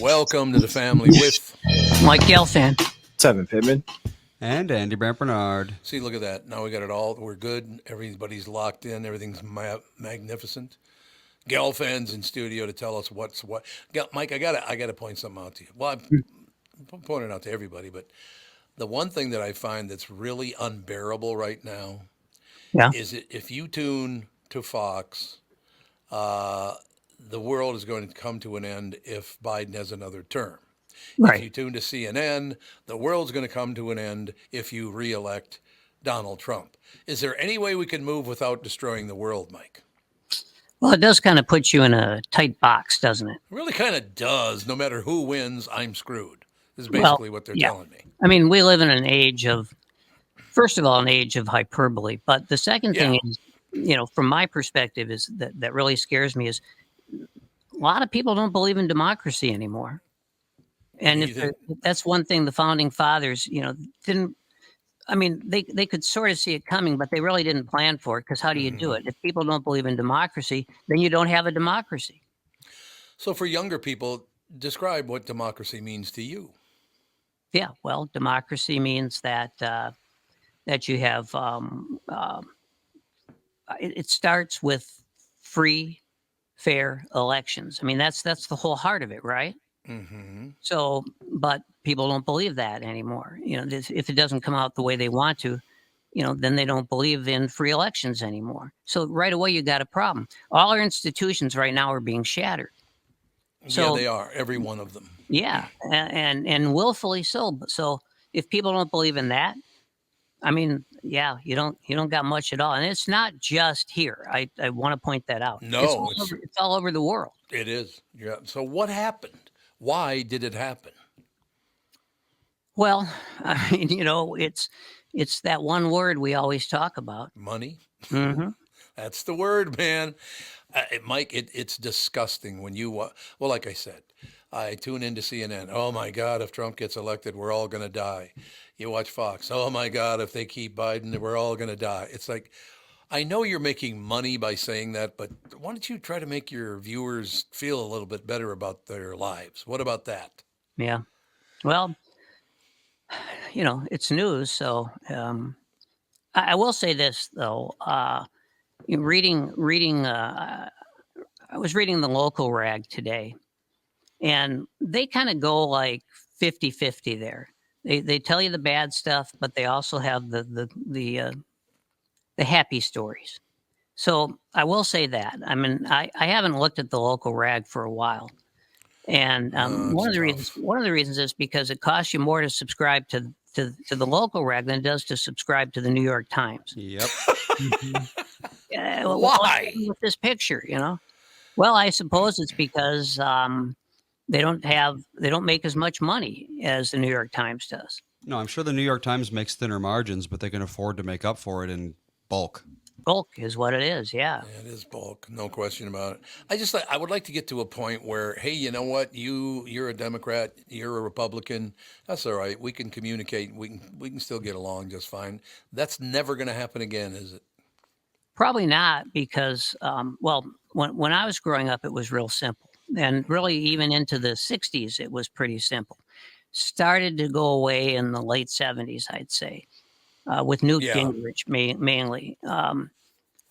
Welcome to the family with. Mike Gelfand. Seven Pittman. And Andy Brant Bernard. See, look at that. Now we got it all. We're good. Everybody's locked in. Everything's magnificent. Gelfand's in studio to tell us what's what. Mike, I gotta point something out to you. Well, I'm pointing it out to everybody, but the one thing that I find that's really unbearable right now is if you tune to Fox, the world is going to come to an end if Biden has another term. Right. If you tune to CNN, the world's going to come to an end if you reelect Donald Trump. Is there any way we can move without destroying the world, Mike? Well, it does kind of put you in a tight box, doesn't it? It really kind of does. No matter who wins, I'm screwed. Is basically what they're telling me. I mean, we live in an age of, first of all, an age of hyperbole. But the second thing is, from my perspective, is that really scares me is a lot of people don't believe in democracy anymore. And if that's one thing the founding fathers, didn't. I mean, they could sort of see it coming, but they really didn't plan for it. Because how do you do it? If people don't believe in democracy, then you don't have a democracy. So for younger people, describe what democracy means to you. Yeah, well, democracy means that that you have. It starts with free, fair elections. I mean, that's the whole heart of it, right? Mm-hmm. So, but people don't believe that anymore. If it doesn't come out the way they want to, then they don't believe in free elections anymore. So right away, you got a problem. All our institutions right now are being shattered. So, yeah, they are. Every one of them. Yeah, and willfully so. So if people don't believe in that, I mean, yeah, you don't got much at all. And it's not just here. I want to point that out. No, it's all over the world. It is. Yeah. So what happened? Why did it happen? Well, I mean, it's that one word we always talk about. Money. Mm-hmm. That's the word, man. Mike, it's disgusting when you, well, like I said, I tune into CNN. Oh my God, if Trump gets elected, we're all going to die. You watch Fox. Oh my God, if they keep Biden, we're all going to die. It's like, I know you're making money by saying that, but why don't you try to make your viewers feel a little bit better about their lives? What about that? Yeah. Well, it's news. So I will say this, though. I was reading the local rag today, and they kind of go like 50-50 there. They tell you the bad stuff, but they also have the happy stories. So I will say that. I mean, I haven't looked at the local rag for a while, and one of the reasons is because it costs you more to subscribe to the local rag than it does to subscribe to the New York Times. Yep. Why? What's with this picture? Well, I suppose it's because they don't make as much money as the New York Times does. No, I'm sure the New York Times makes thinner margins, but they can afford to make up for it in bulk. Bulk is what it is, yeah. It is bulk, no question about it. I would like to get to a point where, hey, you know what? You're a Democrat, you're a Republican. That's all right. We can communicate. We can still get along just fine. That's never going to happen again, is it? Probably not, because when I was growing up, it was real simple, and really even into the '60s, it was pretty simple. Started to go away in the late '70s, I'd say. With Newt Gingrich mainly,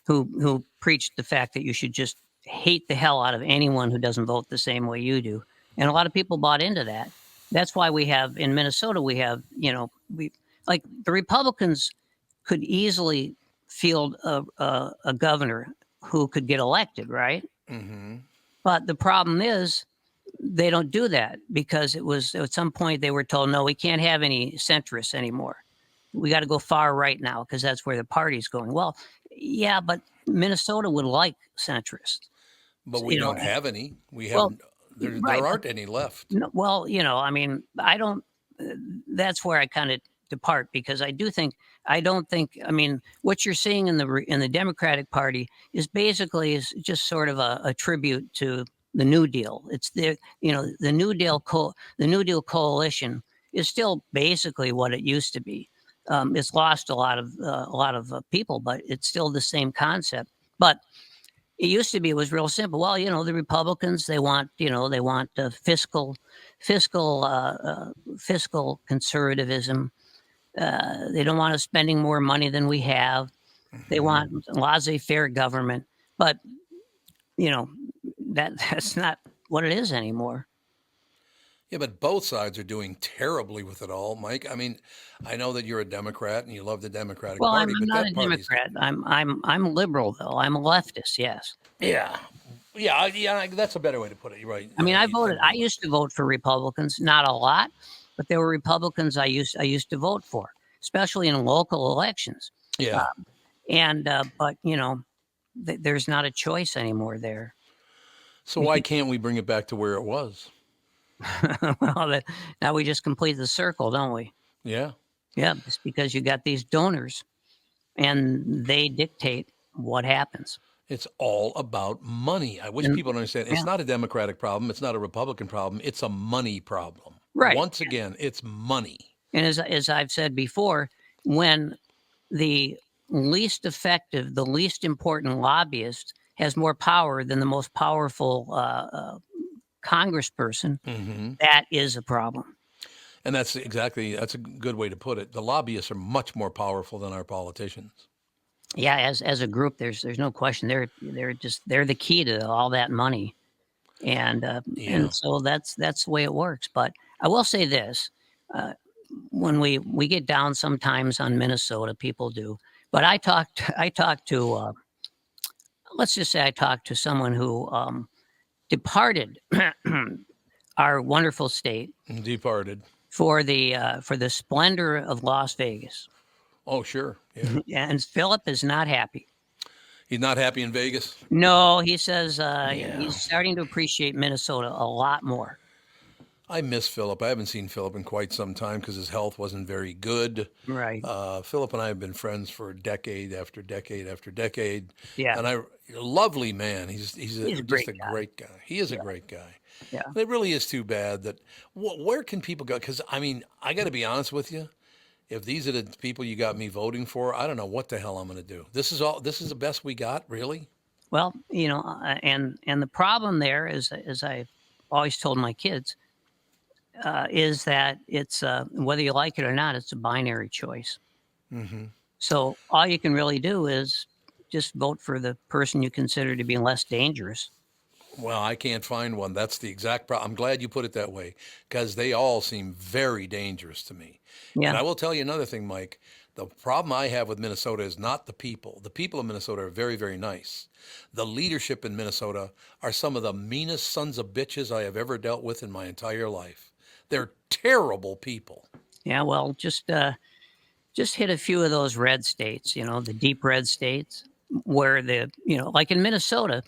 who preached the fact that you should just hate the hell out of anyone who doesn't vote the same way you do. And a lot of people bought into that. That's why we have, in Minnesota, the Republicans could easily field a governor who could get elected, right? Mm-hmm. But the problem is, they don't do that because it was at some point they were told, no, we can't have any centrists anymore. We got to go far right now because that's where the party's going. Well, yeah, but Minnesota would like centrists. But we don't have any. We have there aren't any left. No, well, I mean, I don't. That's where I kind of depart because I don't think. I mean, what you're seeing in the Democratic Party is just sort of a tribute to the New Deal. It's the New Deal the New Deal coalition is still basically what it used to be. It's lost a lot of people, but it's still the same concept. But It used to be, it was real simple. Well, the Republicans, they want, fiscal conservatism. They don't want us spending more money than we have. They Hmm. want laissez-faire government, but you know that's not what it is anymore. Yeah, but both sides are doing terribly with it all, Mike. I mean, I know that you're a Democrat and you love the Democratic Well, I'm, Party, I'm but not a that party's Democrat. I'm liberal though. I'm a leftist. Yes. yeah, yeah, yeah. That's a better way to put it. You're right. I mean, I I voted. I agree, used left. to vote for Republicans, not a lot, but there were Republicans I used to vote for, especially in local elections. Uh, Yeah. but there's not a choice anymore there. So why can't we bring it back to where it was? Well, now we just complete the circle, don't we? Yeah. Yeah, it's because you got these donors, and they dictate what happens. It's all about money. I wish And people understand it's yeah, not a Democratic problem. It's not a Republican problem. It's a money problem. right. Once again, it's money. And as I've said before, when the least effective, the least important lobbyist has more power than the most powerful congressperson, Hmm. that is a problem. And that's a good way to put it. The lobbyists are much more powerful than our politicians. Yeah, as a group, there's no question. They're the key to all that money, Yeah. and so that's the way it works. But I will say this: uh, when we get down sometimes on Minnesota, people do. But I talked to let's just say I talked to someone who departed our wonderful state Departed. for the splendor of Las Vegas. Oh, sure. Yeah. And Philip is not happy. He's not happy in Vegas. No, he says Yeah. he's starting to appreciate Minnesota a lot more. I miss Philip. I haven't seen Philip in quite some time because his health wasn't very good. Right. Philip and I have been friends for decade after decade after decade, Yeah. and lovely man. He's He's a just great a guy. great guy. He is a Yeah. great guy. Yeah. And it really is too bad that where can people go? Because I mean, I got to be honest with you. If these are the people you got me voting for, I don't know what the hell I'm going to do. This is all. This is the best we got, really. Well, and the problem there is, as I've always told my kids, is that it's whether you like it or not, it's a binary choice. Hmm. So all you can really do is just vote for the person you consider to be less dangerous. Well, I can't find one. That's the exact problem. I'm glad you put it that way because they all seem very dangerous to me. And Yeah. I will tell you another thing, Mike. The problem I have with Minnesota is not the people. The people of Minnesota are very, very nice. The leadership in Minnesota are some of the meanest sons of bitches I have ever dealt with in my entire life. They're terrible people. Yeah. Well, just hit a few of those red states. The deep red states where like in Minnesota,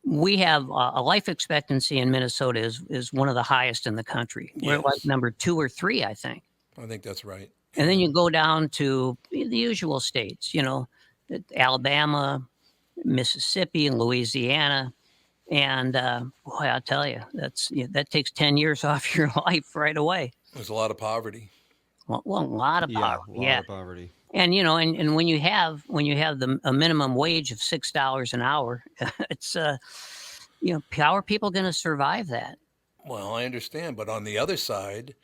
we have a life expectancy in Minnesota is one of the highest in the country. We're like Yes, number 2 or 3, I think. I think that's right. And then Yeah. you go down to the usual states, Alabama, Mississippi, and Louisiana. And boy, I'll tell you, that takes 10 years off your life right away. There's a lot of poverty. Well, a lot of Yeah, poverty, a lot yeah. of poverty. And and when you have a minimum wage of $6 an hour, it's how are people going to survive that? Well, I understand. But on the other side,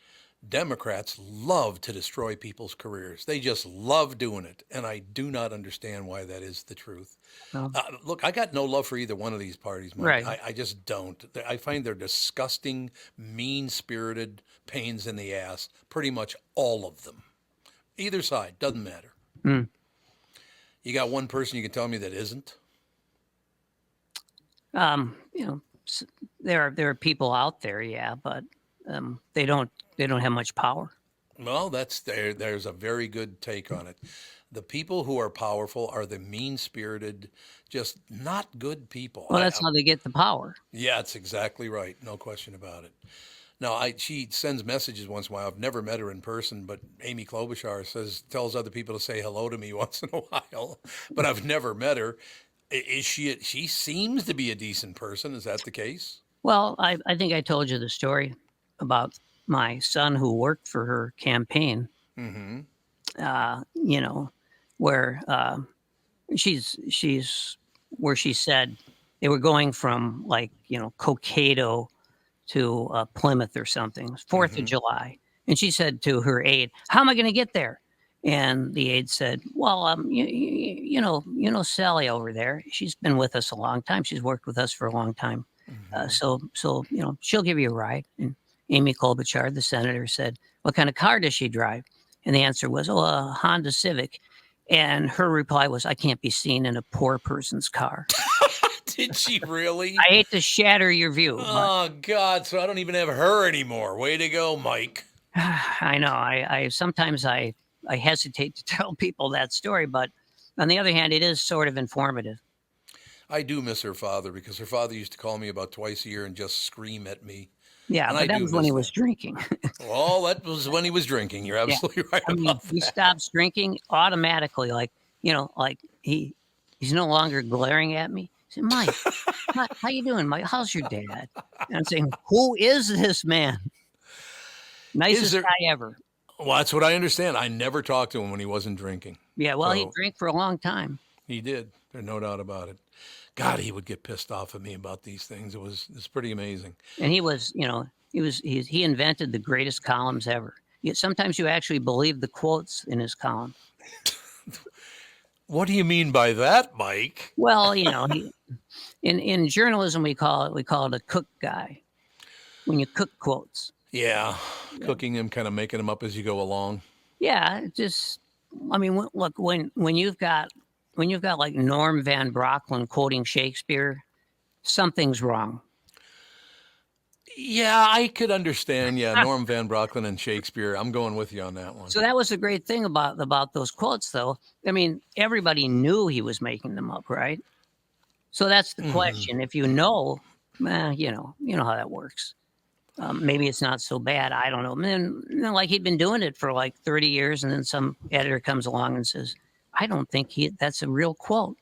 Democrats love to destroy people's careers. They just love doing it. And I do not understand why that is the truth. Well, Look, I got no love for either one of these parties, Mike. right. I just don't. I find they're disgusting, mean spirited pains in the ass, pretty much all of them. Either side, doesn't matter. Mm. You got one person you can tell me that isn't? Um, you know, there are people out there, yeah, but they don't have much power. Well, there's a very good take on it. The people who are powerful are the mean-spirited, just not good people. Well, that's how they get the power. Yeah, it's exactly right. No question about it. Now, she sends messages once in a while. I've never met her in person, but Amy Klobuchar tells other people to say hello to me once in a while. But I've never met her. Is she? She seems to be a decent person. Is that the case? Well, I think I told you the story about my son who worked for her campaign. Mm-hmm. Where she's where she said They were going from like Cokato to Plymouth or something, 4th of July. And she said to her aide, "How am I going to get there?" And the aide said, "Well, Sally over there. She's been with us a long time. She's worked with us for a long time. So she'll give you a ride." And Amy Klobuchar, the senator, said, "What kind of car does she drive?" And the answer was, "Oh, a Honda Civic." And her reply was, "I can't be seen in a poor person's car." Did she really? I hate to shatter your view, but Oh God! So I don't even have her anymore. Way to go, Mike. I know. I sometimes I hesitate to tell people that story, but on the other hand, it is sort of informative. I do miss her father because her father used to call me about twice a year and just scream at me. Yeah, And I but that do was when he miss was that. drinking. Well, that was when he was drinking. You're Yeah, absolutely right I mean, about he that. stops drinking automatically, like like he's no longer glaring at me. He said, "Mike, how you doing, Mike? How's your dad?" And I'm saying, "Who is this man? Is Nicest there? guy ever." Well, that's what I understand. I never talked to him when he wasn't drinking. Yeah, well, he So drank for a long time. he did. There's no doubt about it. God, he would get pissed off at me about these things. It's pretty amazing. And he was, he invented the greatest columns ever. Yet sometimes you actually believe the quotes in his column. What do you mean by that, Mike? Well, in journalism we call it a cook guy. When you cook quotes. Yeah, Yeah. cooking them, kind of making them up as you go along. Yeah, it just I mean, look, when you've got like Norm Van Brocklin quoting Shakespeare, something's wrong. Yeah, I could understand. Yeah, Norm Van Brocklin and Shakespeare. I'm going with you on that one. So that was the great thing about those quotes, though. I mean, everybody knew he was making them up, right? So that's the question. If you know, you know how that works. Maybe it's not so bad. I don't know. And then, like he'd been doing it for like 30 years, and then some editor comes along and says, "I don't think that's a real quote."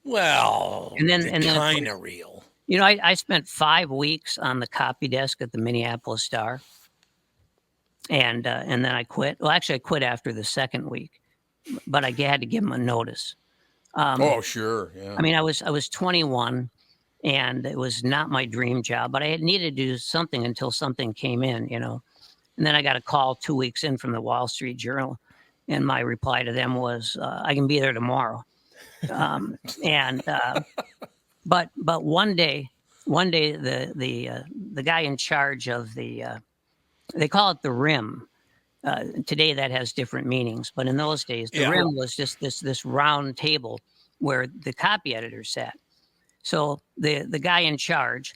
Well, And then, of kind course, of real. I spent 5 weeks on the copy desk at the Minneapolis Star, and then I quit. Well, actually, I quit after the second week, but I had to give him a notice. Oh, sure. Yeah. I mean, I was 21, and it was not my dream job, but I had needed to do something until something came in, And then I got a call 2 weeks in from the Wall Street Journal, and my reply to them was, "I can be there tomorrow." And but one day, the guy in charge of they call it the Rim. Today that has different meanings, but in those days, the Yeah. Rim was just this round table where the copy editor sat. So the guy in charge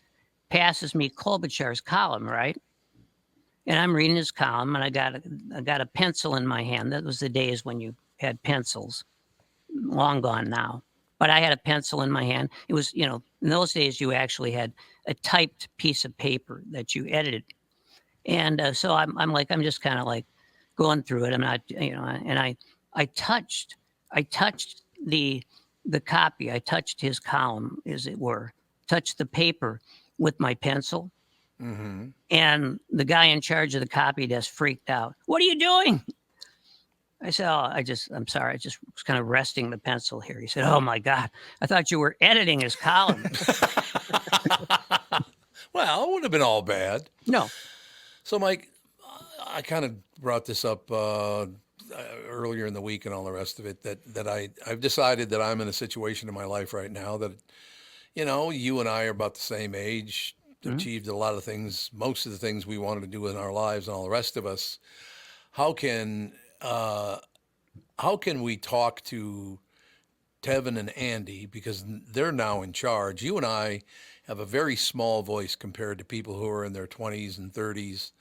passes me Klobuchar's column, right? And I'm reading his column, and I got a pencil in my hand. That was the days when you had pencils, long gone now. But I had a pencil in my hand. It was, in those days you actually had a typed piece of paper that you edited, and so I'm just kind of like going through it. I'm not, and I touched the copy. I touched his column, as it were, touched the paper with my pencil. Mm-hmm. And the guy in charge of the copy desk freaked out. "What are you doing?" I said, "Oh, I'm sorry. I just was kind of resting the pencil here." He said, "Oh my God, I thought you were editing his column." Well, it wouldn't have been all bad. No. So, Mike, I kind of brought this up earlier in the week and all the rest of it. That I've decided that I'm in a situation in my life right now that, you and I are about the same age, achieved a lot of things, most of the things we wanted to do in our lives, and all the rest of us. How can we talk to Tevin and Andy, because they're now in charge? You and I have a very small voice compared to people who are in their 20s and 30s,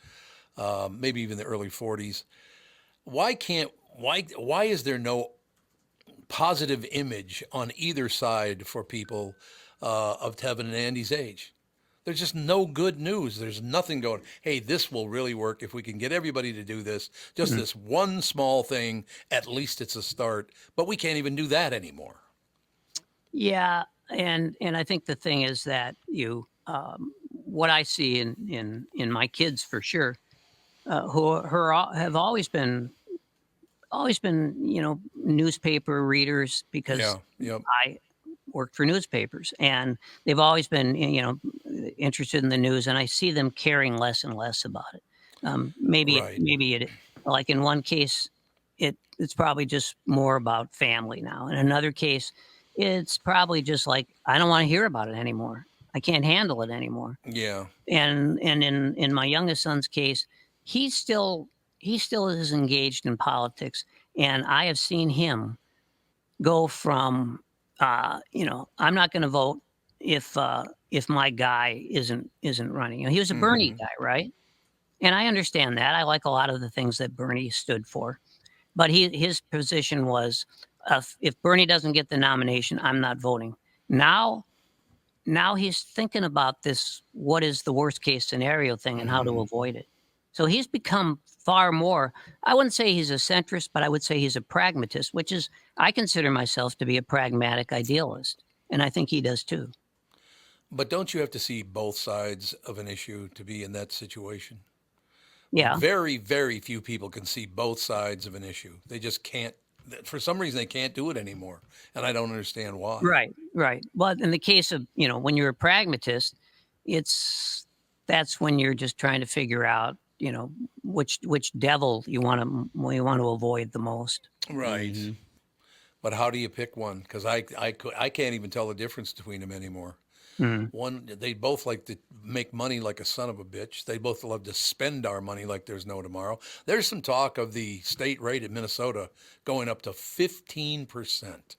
maybe even the early 40s. Why is there no positive image on either side for people of Tevin and Andy's age? There's just no good news. There's nothing going, "Hey, this will really work if we can get everybody to do this. Just this one small thing, at least it's a start." But we can't even do that anymore. Yeah, and I think the thing is that what I see in my kids for sure, have always been newspaper readers, because Yeah. Yep. worked for newspapers, and they've always been, interested in the news, and I see them caring less and less about it. Right. Maybe it, like in one case, it's probably just more about family now. In another case, it's probably just like, I don't want to hear about it anymore. I can't handle it anymore. Yeah. And in my youngest son's case, he's still he still is engaged in politics, and I have seen him go from, I'm not going to vote if my guy isn't running. He was a Bernie Hmm. guy, right? And I understand that. I like a lot of the things that Bernie stood for, but his position was, if Bernie doesn't get the nomination, I'm not voting. Now, now he's thinking about this, what is the worst case scenario thing and how to Hmm. avoid it. So he's become far more, I wouldn't say he's a centrist, but I would say he's a pragmatist, which is, I consider myself to be a pragmatic idealist. And I think he does too. But don't you have to see both sides of an issue to be in that situation? Yeah. Very, very few people can see both sides of an issue. They just can't. For some reason, they can't do it anymore, and I don't understand why. Right. Right. But in the case of, when you're a pragmatist, it's, that's when you're just trying to figure out, which devil you want to avoid the most. Right. Hmm. But how do you pick one? Because I can't even tell the difference between them anymore. Mm. One, they both like to make money like a son of a bitch. They both love to spend our money like there's no tomorrow. There's some talk of the state rate in Minnesota going up to 15%.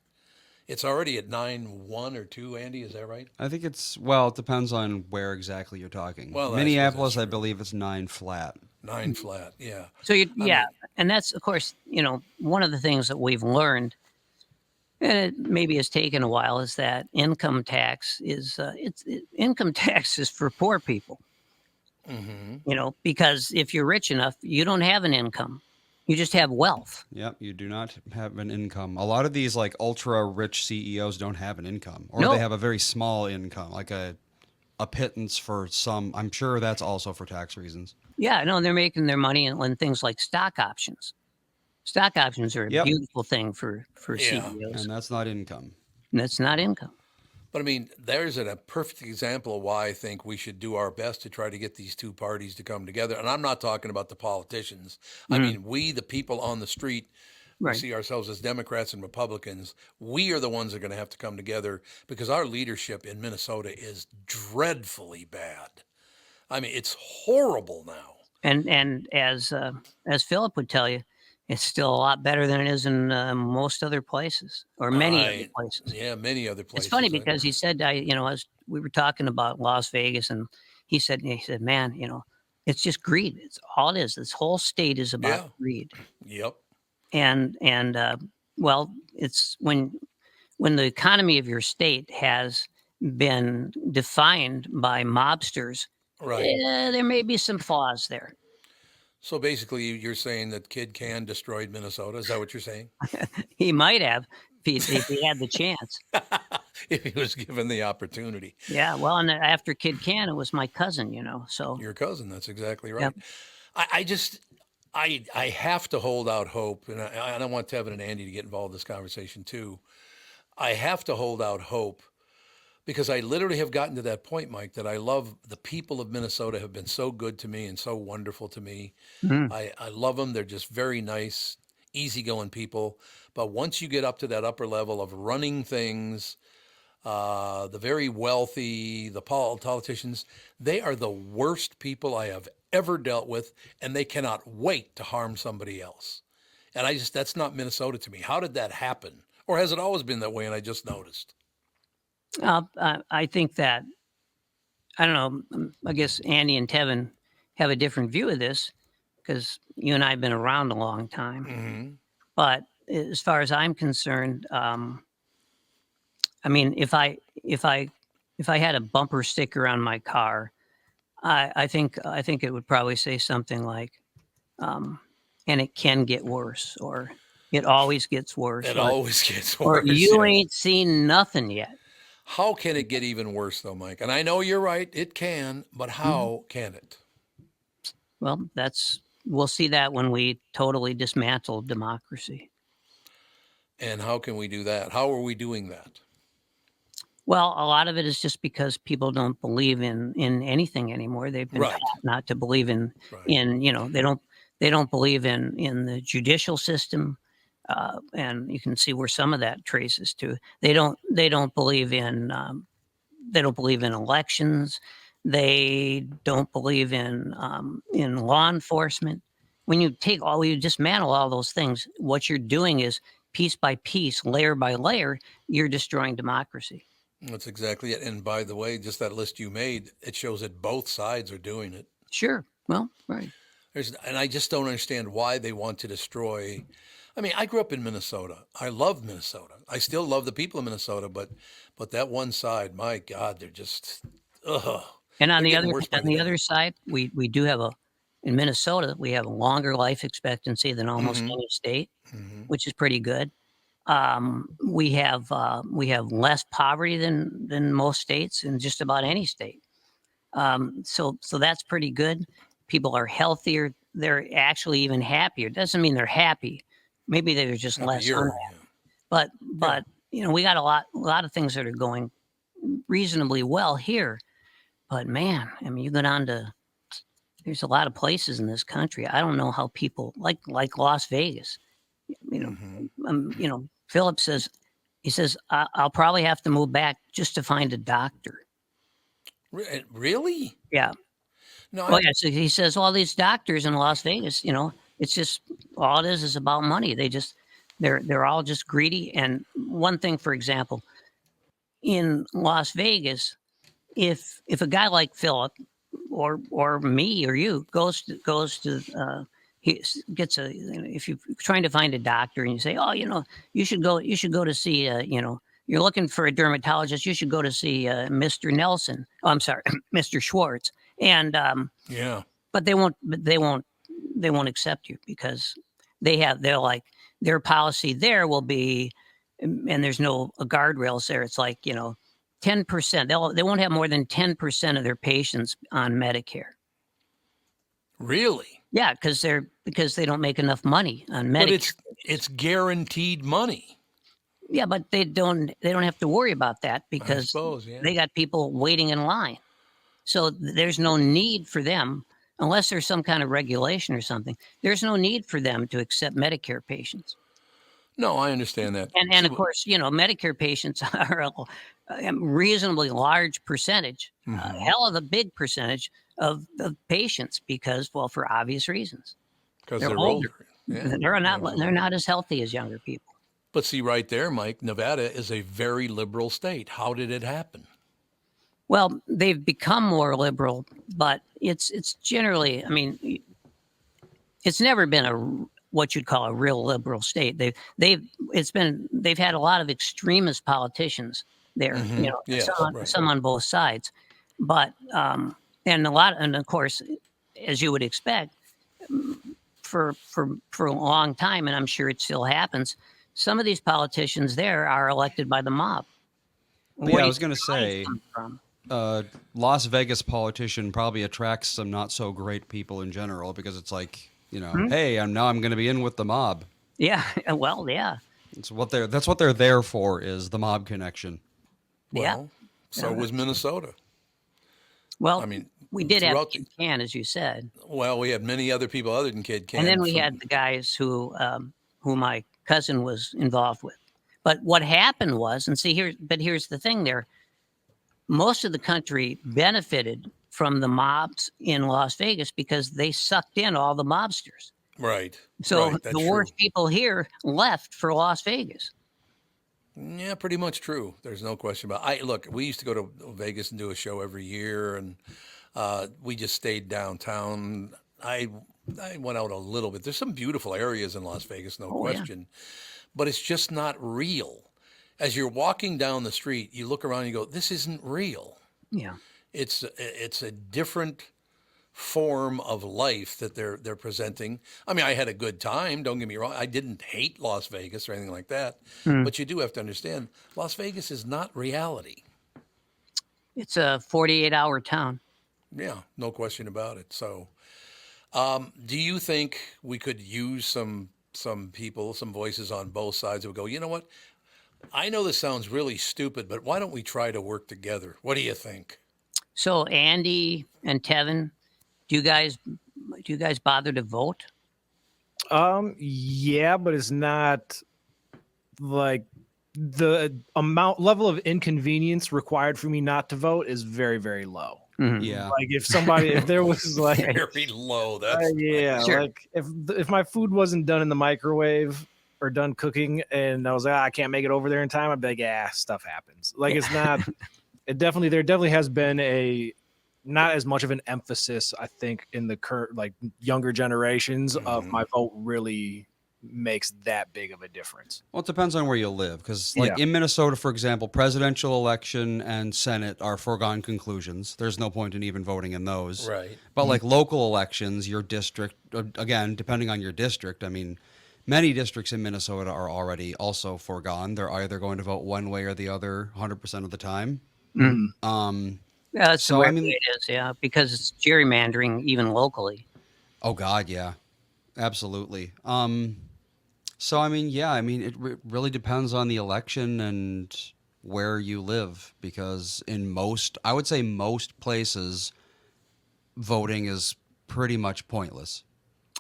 It's already at 9.1 or 2, Andy, is that right? I think well, it depends on where exactly you're talking. Well, I suppose that's Minneapolis, I true. believe it's 9 flat. 9 flat, yeah. So I yeah, mean, and that's of course, one of the things that we've learned, and it maybe has taken a while, is that income tax is income tax is for poor people. hmm. Because if you're rich enough, you don't have an income, you just have wealth. Yep, you do not have an income. A lot of these like ultra rich CEOs don't have an income, or they No, have a very small income, like a pittance for some. I'm sure that's also for tax reasons. yeah, no, they're making their money on things like stock options. Stock options are a Yep, beautiful thing for Yeah. CEOs, and that's not income. and that's not income. But I mean, there's a perfect example of why I think we should do our best to try to get these two parties to come together. And I'm not talking about the politicians. I Mhm. mean, we, the people on the street who Right. see ourselves as Democrats and Republicans, we are the ones that are going to have to come together because our leadership in Minnesota is dreadfully bad. I mean, it's horrible now. And as Philip would tell you, it's still a lot better than it is in most other places, or many other places. Yeah, many other It's funny places. because he said, we were talking about Las Vegas, and he said, man, it's just greed. It's all it is. This whole state is about Yeah, greed, yep, and well, it's when the economy of your state has been defined by mobsters, right. there may be some flaws there. So basically, you're saying that Kid Can destroyed Minnesota. Is that what you're saying? He might have if he had the chance. If he was given the opportunity. Yeah, well, and after Kid Can, it was my cousin, so Your cousin, that's exactly yeah. right. I just, I have to hold out hope, and I don't want Tevin and Andy to get involved in this conversation too. I have to hold out hope because I literally have gotten to that point, Mike, that I love the people of Minnesota have been so good to me and so wonderful to me. Mhm. I love them. They're just very nice, easygoing people. But once you get up to that upper level of running things, the very wealthy, the politicians, they are the worst people I have ever dealt with, and they cannot wait to harm somebody else. And that's not Minnesota to me. How did that happen? Or has it always been that way and I just noticed? I think that, I don't know. I guess Andy and Tevin have a different view of this because you and I have been around a long time. Hmm. But as far as I'm concerned, I mean, if I had a bumper sticker on my car, I think it would probably say something like, um, "And it can get worse," or "It always gets worse," It or always gets worse. "You Yeah. ain't seen nothing yet." How can it get even worse, though, Mike? And I know you're right, it can, but Mhm. how can it? Well, we'll see that when we totally dismantle democracy. And how can we do that? How are we doing that? Well, a lot of it is just because people don't believe in anything anymore. They've been Right. taught not to believe Right. they don't believe in the judicial system, and you can see where some of that traces to. They don't believe in elections. They don't believe in law enforcement. When you dismantle all those things, what you're doing is piece by piece, layer by layer, you're destroying democracy. That's exactly it. And by the way, just that list you made, it shows that both sides are doing it. Sure. Well, right. And I just don't understand why they want to destroy. I mean, I grew up in Minnesota. I love Minnesota. I still love the people of Minnesota, but that one side, my God, they're just, ugh, And they're getting worse by on the the day. other side, we do have in Minnesota, we have a longer life expectancy than almost Hmm. any state, Hmm. which is pretty good. We have less poverty than most states in just about any state. So that's pretty good. People are healthier. They're actually even happier. Doesn't mean they're happy. Maybe they're just less Happier, unhappy. yeah, yeah. But we got a lot of things that are going reasonably well here. But man, I mean, you go down to there's a lot of places in this country. I don't know how people like Las Vegas. You know, Hmm. Philip says he says I'll probably have to move back just to find a doctor. Really? Yeah. No, Oh I, yeah. So he says all these doctors in Las Vegas, it's just all it is about money. They're all just greedy. And one thing, for example, in Las Vegas, if a guy like Philip or me or you gets a if you're trying to find a doctor and you say, oh, you should go to see you're looking for a dermatologist, you should go to see Mr. Nelson. Oh, I'm sorry, Mr. Schwartz. And yeah. but they won't accept you because they're like their policy there will be, and there's no guardrails there. It's like 10%. They won't have more than 10% of their patients on Medicare. Really? Yeah, because they don't make enough money on But Medicare. it's guaranteed money, Yeah, but they don't have to worry about that I because suppose. Yeah. they got people waiting in line. So there's no need for them, unless there's some kind of regulation or something. There's no need for them to accept Medicare patients. No, I understand that. And See, of course, Medicare patients are a reasonably large percentage, a mm-hmm, hell of a big percentage of patients because, well, for obvious reasons, because they're they're older. older. Yeah, They're absolutely. not as healthy as younger people. But see, right there, Mike, Nevada is a very liberal state. How did it happen? Well, they've become more liberal, but it's generally, I mean, it's never been what you'd call a real liberal state. They've had a lot of extremist politicians there, Hmm. Yes, right. some on both sides, but and of course, as you would expect, for a long time, and I'm sure it still happens. Some of these politicians there are elected by the mob. But Where yeah, do I you was think gonna the money's say, coming from? Las Vegas politician probably attracts some not so great people in general because it's like, Hmm? hey, I'm going to be in with the mob. Yeah, well, yeah, That's what they're there for, is the mob connection. yeah. Well, so Yeah. was Minnesota. I Well, mean, we did have throughout the, Kid Can, as you said, well, we had many other people other than Kid and then Can we had from, the guys who my cousin was involved with. But what happened was, and see here, but here's the thing: there, most of the country benefited from the mobs in Las Vegas because they sucked in all the mobsters. right, So right, that's the true. worst people here left for Las Vegas. Yeah, pretty much true. There's no question about. I look. We used to go to Vegas and do a show every year, and we just stayed downtown. I went out a little bit. There's some beautiful areas in Las Vegas, no Oh yeah, question, but it's just not real. As you're walking down the street, you look around and you go, "This isn't real." yeah. It's a different form of life that they're presenting. I mean, I had a good time. Don't get me wrong. I didn't hate Las Vegas or anything like that, Hmm. but you do have to understand, Las Vegas is not reality. It's a 48-hour town. Yeah, no question about it. So, do you think we could use some people, some voices on both sides that would go, you know what? I know this sounds really stupid, but why don't we try to work together? What do you think? So Andy and Tevin, do you guys bother to vote? Yeah, but it's not like the amount level of inconvenience required for me not to vote is very, very low. Mhm. Yeah. Like if there was like, Very low. That's yeah, Sure. like if my food wasn't done in the microwave or done cooking, and I was like, I can't make it over there in time, I'd be like, yeah, stuff happens. Like it's not. There definitely has been a not as much of an emphasis, I think, in the current like younger generations of my vote really makes that big of a difference. Well, it depends on where you live, because like in Minnesota, for example, presidential election and Senate are foregone conclusions. There's no point in even voting in those. right. But like local elections, your district, again, depending on your district, I mean, many districts in Minnesota are already also foregone. They're either going to vote one way or the other 100% of the time. Mhm. Yeah, that's the So, way I mean, it is. Yeah, because it's gerrymandering even locally. oh God, yeah, absolutely. So, I mean, yeah, I mean, it really depends on the election and where you live, because in most, I would say most places, voting is pretty much pointless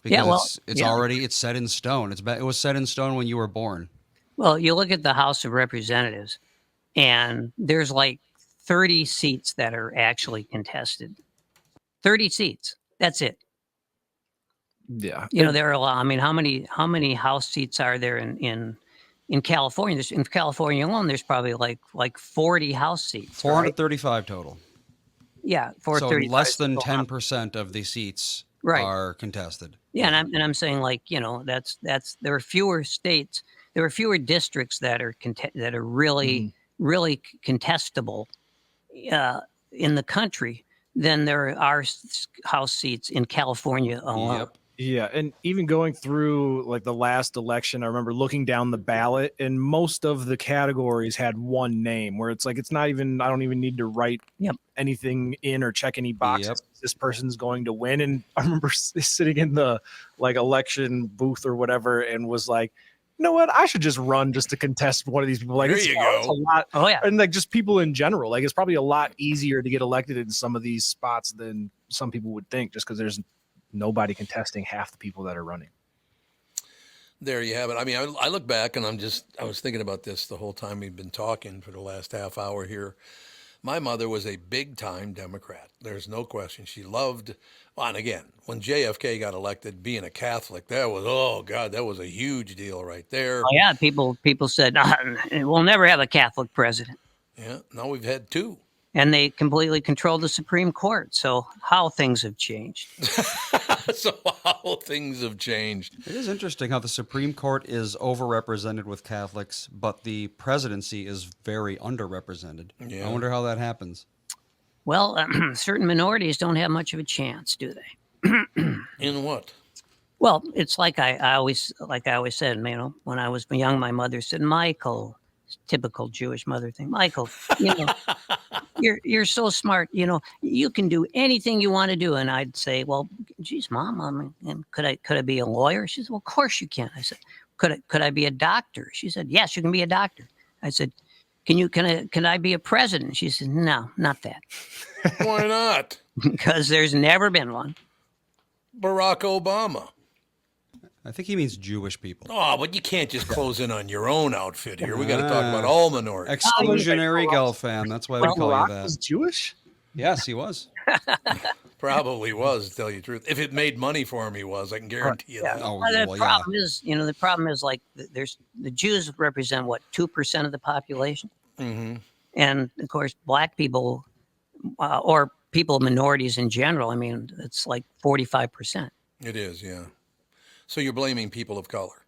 Yeah, because well, it's yeah. already it's set in stone. It was set in stone when you were born. Well, you look at the House of Representatives, and there's like 30 seats that are actually contested. 30 seats. That's it. Yeah. You know, there are a lot. I mean, how many House seats are there in California? In California alone, there's probably like 40 House seats. Right? 435 total. Yeah, So 435. less than 10% of the seats Right. are contested. Yeah, and I'm saying like that's there are fewer states, there are fewer districts that are that are really really contestable in the country than there are House seats in California alone. Yep. Yeah, and even going through like the last election, I remember looking down the ballot, and most of the categories had one name where it's like it's not even I don't even need to write Yep. anything in or check any boxes. Yep. This person's going to win. And I remember sitting in the like election booth or whatever, and was like, you know what? I should just run just to contest one of these people. Like There it's, you it's a go. lot, Oh yeah. and like just people in general. Like it's probably a lot easier to get elected in some of these spots than some people would think, just because there's nobody contesting half the people that are running. There you have it. I mean, I look back and I was thinking about this the whole time we've been talking for the last half hour here. My mother was a big time Democrat. There's no question. She loved, well, and again, when JFK got elected, being a Catholic, that was, oh God, that was a huge deal right there. Oh yeah. People said we'll never have a Catholic president, Yeah, now we've had two. and they completely control the Supreme Court. So how things have changed. So how things have changed. It is interesting how the Supreme Court is overrepresented with Catholics, but the presidency is very underrepresented. Yeah. I wonder how that happens. Well, certain minorities don't have much of a chance, do they? In what? Well, it's like I always said, when I was young, my mother said, Michael, typical Jewish mother thing, Michael, you're so smart, you can do anything you want to do. And I'd say, well, geez, Mom, I mean, could I be a lawyer? She said, well, of course you can. I said, could I be a doctor? She said, yes, you can be a doctor. I said, can I be a president? She said, no, not that. Why not? Because there's never been one. Barack Obama. I think he means Jewish people. Oh, but you can't just close in on your own outfit here. We got to talk about all minorities. Exclusionary Gelfand. That's why we call you Barack that. was Jewish? Yes, he was. Probably was, to tell you the truth. If it made money for him, he was. I can guarantee you that. Oh, Well, the well, problem is, the problem is like there's the Jews represent what 2% of the population, and of course black people or people minorities in general. I mean, it's like 45%. It is, yeah. So you're blaming people of color.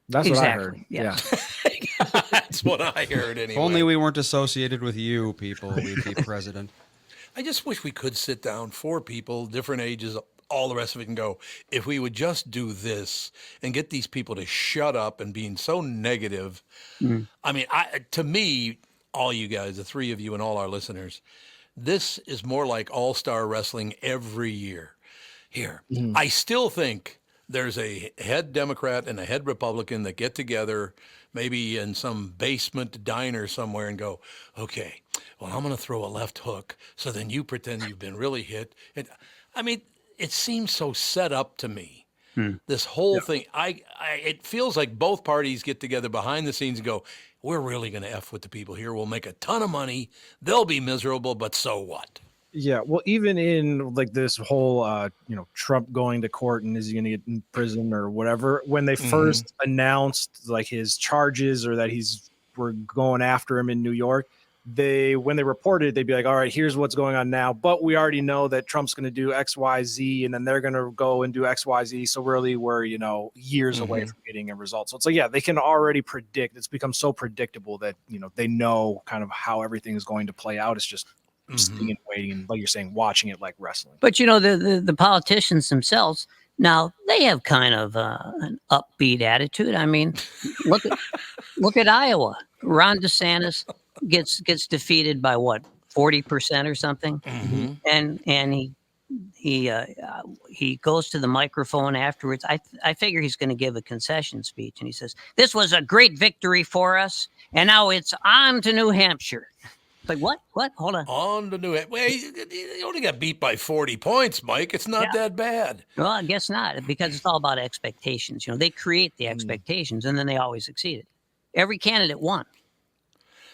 That's Exactly, what I heard. yeah. That's what I heard anyway. If only we weren't associated with you people, we'd be president. I just wish we could sit down, four people, different ages, all the rest of it, and go, if we would just do this and get these people to shut up and being so negative. I mean, to me, all you guys, the three of you and all our listeners, this is more like all-star wrestling every year. Here, I still think there's a head Democrat and a head Republican that get together, maybe in some basement diner somewhere and go, okay, well, I'm going to throw a left hook. So then you pretend you've been really hit. I mean, it seems so set up to me. This whole thing, it feels like both parties get together behind the scenes and go, we're really going to F with the people here. We'll make a ton of money. They'll be miserable, but so what? Yeah, well, even in like this whole, Trump going to court and is he going to get in prison or whatever, when they first announced like his charges or that we're going after him in New York, when they reported, they'd be like, all right, here's what's going on now, but we already know that Trump's going to do X, Y, Z, and then they're going to go and do X, Y, Z. So really, we're years away from getting a result. So it's like, yeah, they can already predict. It's become so predictable that they know kind of how everything is going to play out. It's just sitting and waiting, and like you're saying, watching it like wrestling. But the politicians themselves now, they have kind of an upbeat attitude. I mean, look at Iowa. Ron DeSantis gets defeated by what, 40% or something, and he goes to the microphone afterwards. I figure he's going to give a concession speech, and he says, "This was a great victory for us, and now it's on to New Hampshire." Like, what? Hold on. On to New Hampshire. Well, you only got beat by 40 points, Mike. It's not that bad. Well, I guess not, because it's all about expectations. They create the expectations, and then they always exceed it. Every candidate won.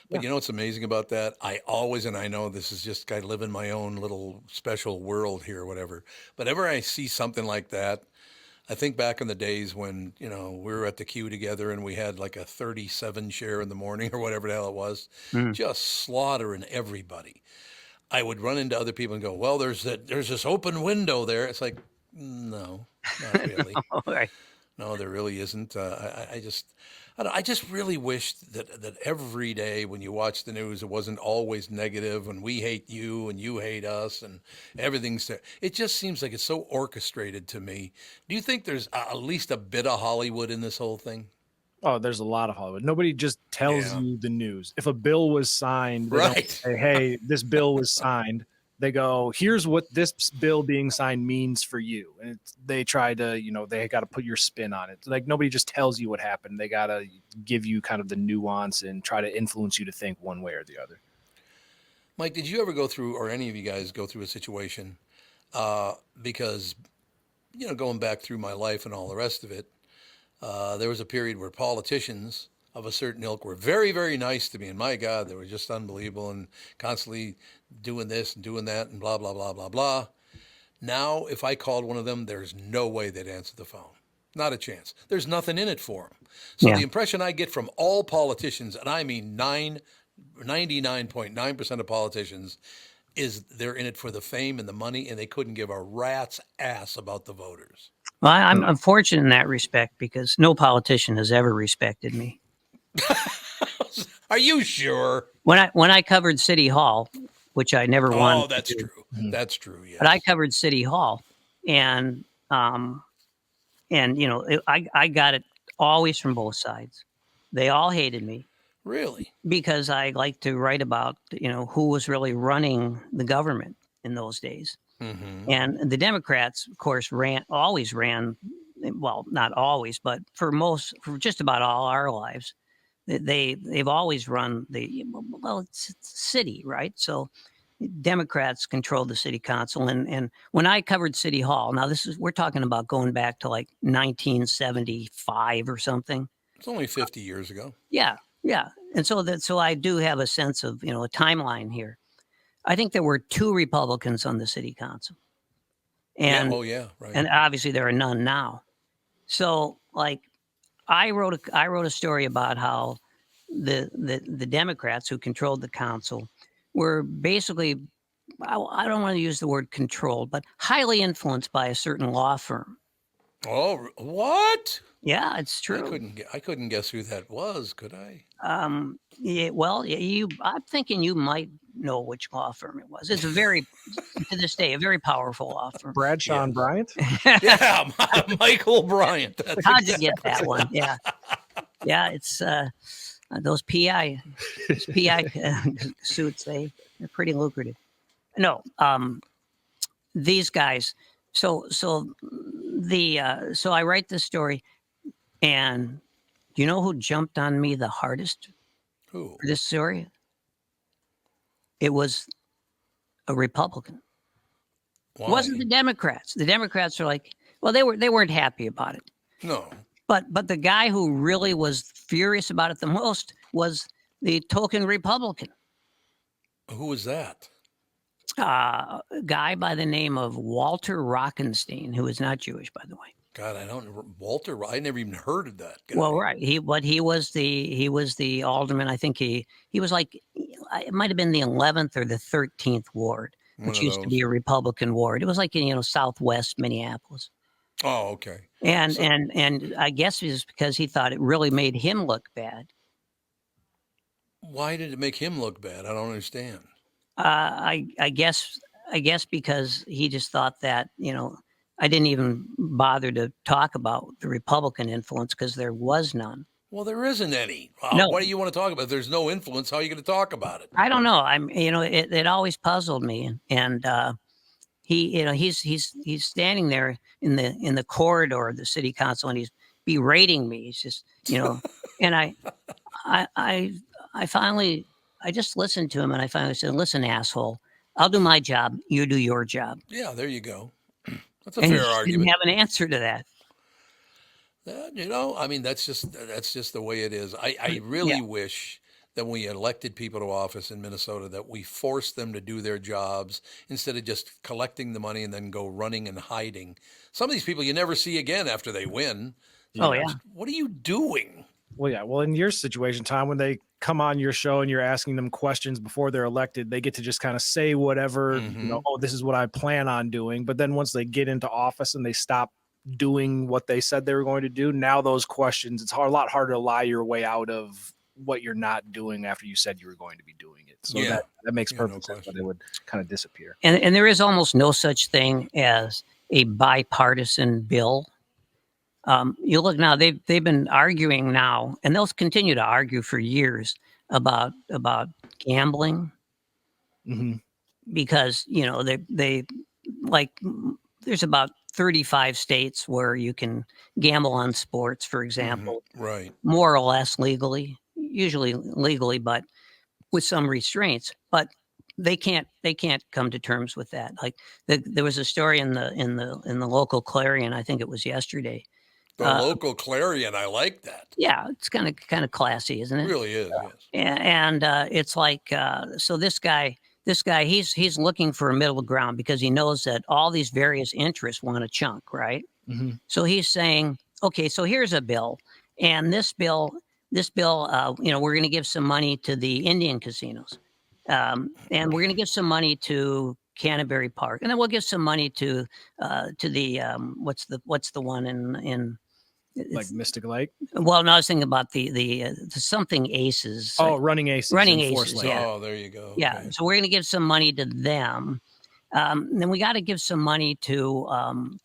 But you know what's amazing about that? I always, and I know this is just I live in my own little special world here or whatever, but whenever I see something like that, I think back in the days when, we were at the queue together and we had like a 37 share in the morning or whatever the hell it was, just slaughtering everybody. I would run into other people and go, well, there's this open window there. It's like, no, not really. No, there really isn't. I just really wish that every day when you watch the news, it wasn't always negative and we hate you and you hate us and everything's there. It just seems like it's so orchestrated to me. Do you think there's at least a bit of Hollywood in this whole thing? Oh, there's a lot of Hollywood. Nobody just tells you the news. If a bill was signed, they don't say, hey, this bill was signed. They go, here's what this bill being signed means for you. And they try to, they got to put your spin on it. Like, nobody just tells you what happened. They got to give you kind of the nuance and try to influence you to think one way or the other. Mike, did you ever go through, or any of you guys go through a situation, because, going back through my life and all the rest of it, there was a period where politicians of a certain ilk were very, very nice to me. And my God, they were just unbelievable and constantly doing this and doing that and blah, blah, blah, blah, blah. Now, if I called one of them, there's no way they'd answer the phone. Not a chance. There's nothing in it for them. So the impression I get from all politicians, and I mean 99.9% of politicians, is they're in it for the fame and the money, and they couldn't give a rat's ass about the voters. Well, I'm fortunate in that respect because no politician has ever respected me. Are you sure? When I covered City Hall, which I never won. Oh, that's true. That's true. Yeah. But I covered City Hall, and I got it always from both sides. They all hated me. Really? Because I like to write about who was really running the government in those days. And the Democrats, of course, always ran. Well, not always, but for just about all our lives. They've always run it's city, right? So Democrats controlled the city council. And when I covered City Hall, now we're talking about going back to like 1975 or something. It's only 50 years ago. Yeah. And so I do have a sense of, a timeline here. I think there were 2 Republicans on the city council. And, right. And obviously there are none now. So like, I wrote a story about how the Democrats who controlled the council were basically, I don't want to use the word controlled, but highly influenced by a certain law firm. Oh, what? Yeah, it's true. I couldn't guess who that was, could I? Yeah, well, I'm thinking you might know which law firm it was. It's to this day, a very powerful law firm. Bradshaw and Bryant? Yeah, Michael Bryant. How'd you get that one? Yeah. Yeah, it's those PI suits, they're pretty lucrative. No, these guys. So I write this story, and Do you know who jumped on me the hardest Who? for this story? It was a Republican. It Why? wasn't the Democrats. The Democrats are like, well, they weren't happy about it. No. But the guy who really was furious about it the most was the token Republican, Who was that? a guy by the name of Walter Rockenstein, who is not Jewish, by the way. God, I don't. Walter. I never even heard of that guy. Well, right. He was the alderman. I think he was like, it might have been the 11th or the 13th ward, One which of used to those. be a Republican ward. It was like in Southwest Minneapolis. Oh, okay. And So- and I guess it was because he thought it really made him look bad. Why did it make him look bad? I don't understand. I guess because he just thought that I didn't even bother to talk about the Republican influence because there was none. Well, there isn't any. No. What do you want to talk about? If there's no influence. How are you going to talk about it? I don't know. It always puzzled me, and he's standing there in the corridor of the city council, and he's berating me. He's just and I finally just listened to him, and I finally said, "Listen, asshole, I'll do my job. You do your job." Yeah, there you go. That's a And he fair just argument. didn't have an answer to that. I mean, that's just the way it is. I really wish that when we elected people to office in Minnesota that we forced them to do their jobs instead of just collecting the money and then go running and hiding. Some of these people you never see again after they win. Oh yeah. What are you doing? Well, yeah. Well, in your situation, Tom, when they come on your show and you're asking them questions before they're elected, they get to just kind of say whatever, oh, this is what I plan on doing. But then once they get into office and they stop doing what they said they were going to do, now those questions, it's a lot harder to lie your way out of what you're not doing after you said you were going to be doing it. So that makes perfect sense, but it would kind of disappear. And there is almost no such thing as a bipartisan bill. You look now; they've been arguing now, and they'll continue to argue for years about gambling, because they like there's about 35 states where you can gamble on sports, for example, Right. more or less legally, usually legally, but with some restraints. But they can't come to terms with that. Like there was a story in the local Clarion, I think it was yesterday. The local Clarion, I like that. Yeah, it's kind of classy, isn't it? It really is. Yes. And it's like so this guy he's looking for a middle ground because he knows that all these various interests want a chunk, right? So he's saying, okay, so here's a bill, and this bill we're going to give some money to the Indian casinos, and we're going to give some money to Canterbury Park, and then we'll give some money to the what's the one in like Mystic Lake. Well, no, I was thinking about the something Aces. Oh, Running Aces. Running Aces. Yeah. Oh, there you go. Yeah. Okay. So we're going to give some money to them. Then we got to give some money to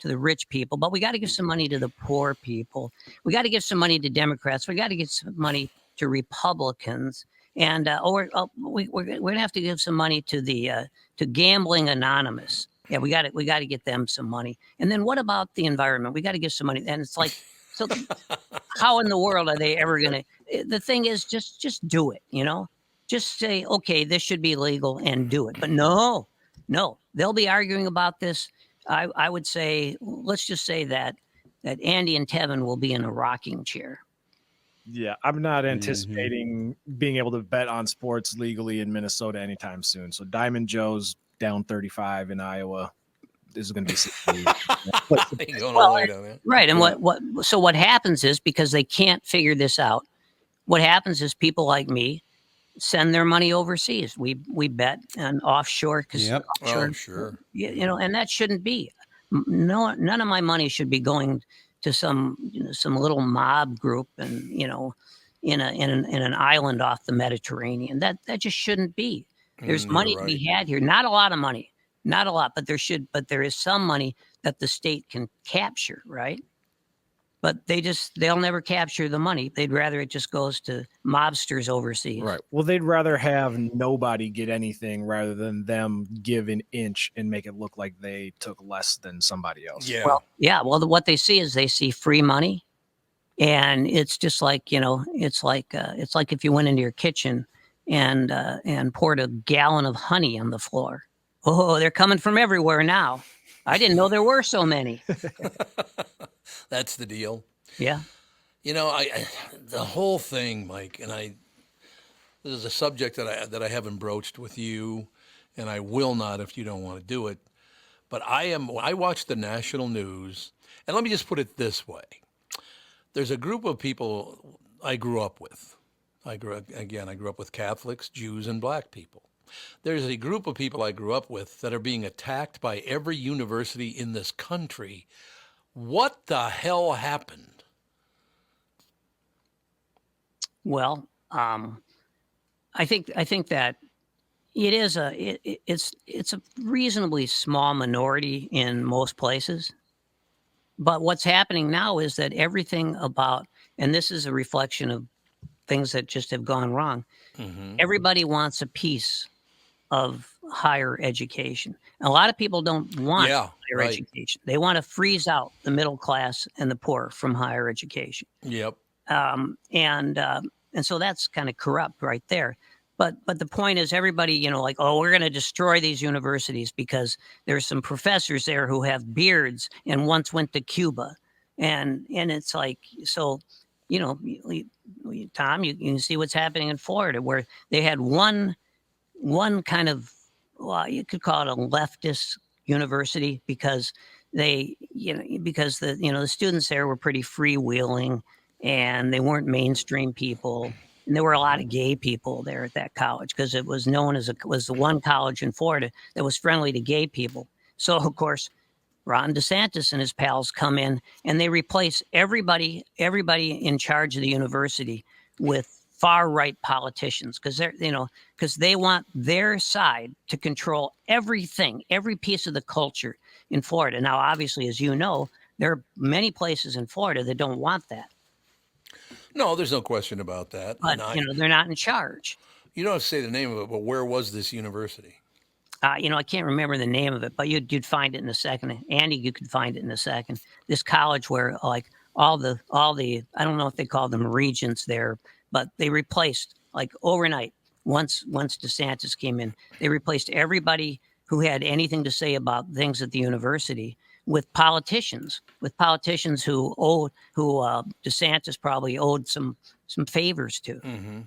the rich people, but we got to give some money to the poor people. We got to give some money to Democrats. We got to give some money to Republicans, and we're gonna have to give some money to the to Gambling Anonymous. Yeah, we got to get them some money. And then what about the environment? We got to give some money. And it's like, so how in the world are they ever going to? The thing is, just do it. Just say, okay, this should be legal and do it. But no, they'll be arguing about this. I would say, let's just say that Andy and Tevin will be in a rocking chair. Yeah, I'm not anticipating being able to bet on sports legally in Minnesota anytime soon. So Diamond Joe's down 35 in Iowa. This is going to be right. And what happens is, because they can't figure this out, what happens is people like me send their money overseas. We bet on offshore casinos. Yep. Oh, sure. And that shouldn't be. None of my money should be going to some little mob group and in an island off the Mediterranean. That just shouldn't be. There's money to be had here. Not a lot of money. Not a lot, but there is some money that the state can capture, right? But they'll never capture the money. They'd rather it just goes to mobsters overseas. Right. Well, they'd rather have nobody get anything rather than them give an inch and make it look like they took less than somebody else. Yeah. Well, what they see is they see free money, And it's just like, it's like if you went into your kitchen and poured a gallon of honey on the floor. Oh, they're coming from everywhere now. I didn't know there were so many. That's the deal. Yeah. I the whole thing, Mike, and this is a subject that I haven't broached with you, and I will not if you don't want to do it. But I watch the national news, and let me just put it this way: there's a group of people I grew up with. I grew up with Catholics, Jews, and black people. There's a group of people I grew up with that are being attacked by every university in this country. What the hell happened? Well, I think that it's a reasonably small minority in most places. But what's happening now is that everything about, and this is a reflection of things that just have gone wrong. Mm-hmm. Everybody wants a piece of higher education. A lot of people don't want Yeah, higher right. education. They want to freeze out the middle class and the poor from higher education. Yep. And so that's kind of corrupt right there. But the point is, everybody, like, oh, we're going to destroy these universities because there's some professors there who have beards and once went to Cuba, and it's like, so, Tom, you can see what's happening in Florida, where they had one kind of, well, you could call it a leftist university because because the students there were pretty freewheeling and they weren't mainstream people. And there were a lot of gay people there at that college because it was known as was the one college in Florida that was friendly to gay people. So of course, Ron DeSantis and his pals come in and they replace everybody in charge of the university with far right politicians because they want their side to control everything, every piece of the culture in Florida. Now, obviously, as you know, there are many places in Florida that don't want that. No, there's no question about that. But they're not in charge. You don't have to say the name of it, but where was this university? I can't remember the name of it, but you'd find it in a second. Andy, you could find it in a second. This college where like all the I don't know if they call them regents there, but they replaced like overnight. Once DeSantis came in, they replaced everybody who had anything to say about things at the university with politicians who DeSantis probably owed some favors to. Mm-hmm.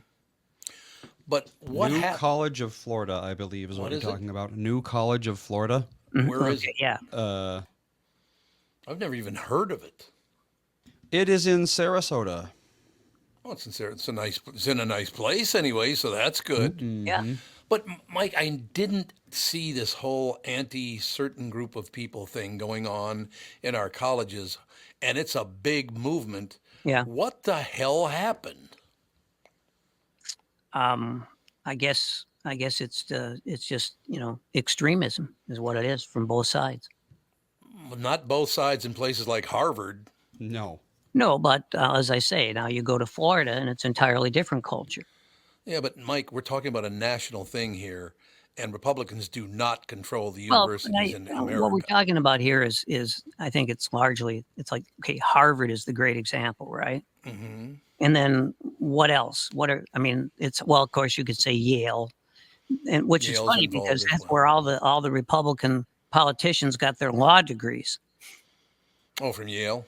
But what New College of Florida, I believe, is what you're talking about. New College of Florida. Where is it? Yeah. I've never even heard of it. It is in Sarasota. Oh, it's in a nice place anyway, so that's good. Mm-hmm. Yeah. But Mike, I didn't see this whole anti-certain group of people thing going on in our colleges, and it's a big movement. Yeah. What the hell happened? I guess it's just extremism is what it is from both sides. Not both sides in places like Harvard. No, but as I say, now you go to Florida and it's entirely different culture. Yeah, but Mike, we're talking about a national thing here, and Republicans do not control the universities in America. What we're talking about here is I think it's largely, it's like, okay, Harvard is the great example, right? Mm-hmm. And then what else? Of course you could say Yale, and which is funny because that's where all the Republican politicians got their law degrees. Oh, from Yale?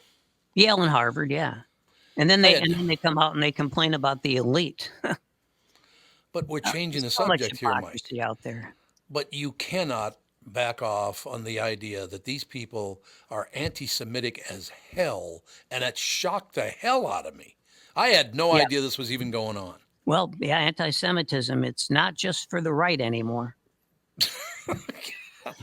Yale and Harvard, yeah. And then they come out and they complain about the elite. But we're changing the so much subject here, Mike. Out there. But you cannot back off on the idea that these people are anti-Semitic as hell, and that shocked the hell out of me. I had no idea this was even going on. Well, yeah, anti-Semitism, it's not just for the right anymore.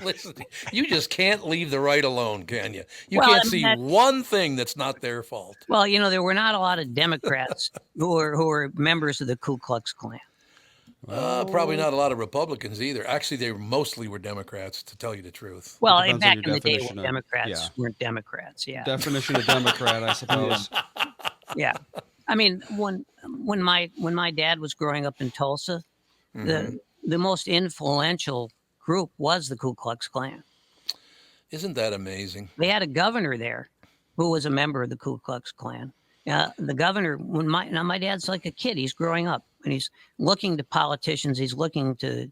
Listen, you just can't leave the right alone, can you? You can't see one thing that's not their fault. Well, there were not a lot of Democrats who were members of the Ku Klux Klan. Probably not a lot of Republicans either. Actually, they mostly were Democrats, to tell you the truth. Well, back in the day when Democrats weren't Democrats, yeah. Definition of Democrat, I suppose. Yeah. I mean, when my dad was growing up in Tulsa, the most influential group was the Ku Klux Klan. Isn't that amazing? They had a governor there who was a member of the Ku Klux Klan. The governor, now my dad's like a kid. He's growing up and he's looking to politicians. He's looking to